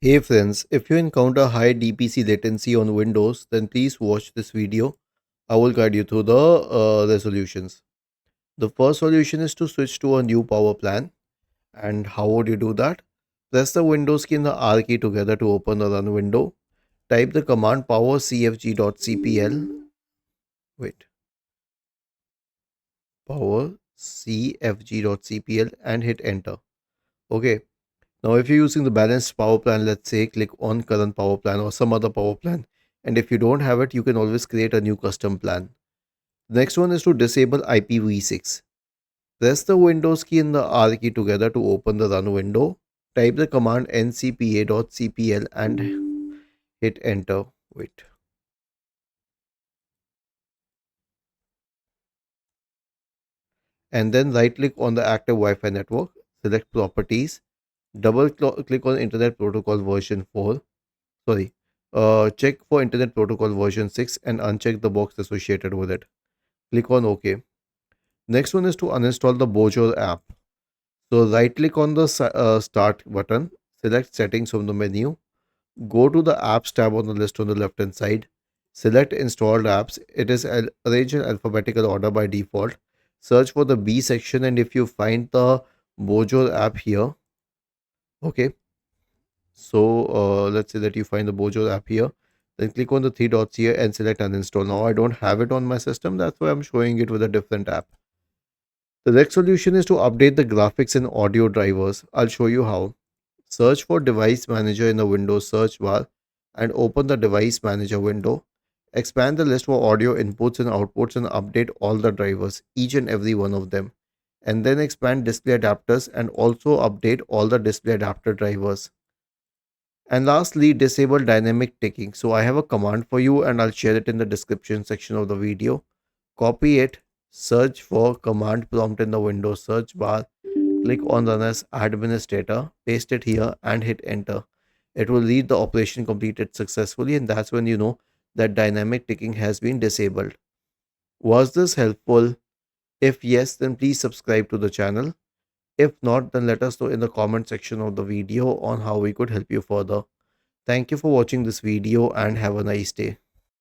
Hey friends, if you encounter high DPC latency on Windows, then please watch this video. I will guide you through the resolutions. The first solution is to switch to a new power plan. And how would you do that? Press the Windows key and the R key together to open the run window. Type the command power cfg.cpl. Wait, power cfg.cpl and hit enter. Okay. Now, if you're using the balanced power plan, let's say click on current power plan or some other power plan. And if you don't have it, you can always create a new custom plan. The next one is to disable IPv6. Press the Windows key and the R key together to open the run window. Type the command ncpa.cpl and hit enter. Wait. And then right click on the active Wi-Fi network. Select properties. Click on Internet Protocol version 4. Sorry. Check for Internet Protocol version 6 and uncheck the box associated with it. Click on OK. Next one is to uninstall the Bojor app. So right click on the start button, select settings from the menu, go to the apps tab on the list on the left hand side, select installed apps. It is arranged in alphabetical order by default. Search for the B section, and if you find the Bojor app here, okay. So let's say that you find the Bojor app here, then click on the three dots here and select uninstall. Now I don't have it on my system, that's why I'm showing it with a different app. The next solution is to update the graphics and audio drivers. I'll show you how. Search for Device Manager in the Windows search bar and open the Device Manager window. Expand the list for audio inputs and outputs and update all the drivers, each and every one of them. And then expand display adapters and also update all the display adapter drivers. And lastly, disable dynamic ticking. So I have a command for you and I'll share it in the description section of the video. Copy it, search for command prompt in the Windows search bar, click on run as administrator, paste it here and hit enter. It will read the operation completed successfully, and that's when you know that dynamic ticking has been disabled. Was this helpful? If yes, then please subscribe to the channel. If not, then let us know in the comment section of the video on how we could help you further. Thank you for watching this video and have a nice day.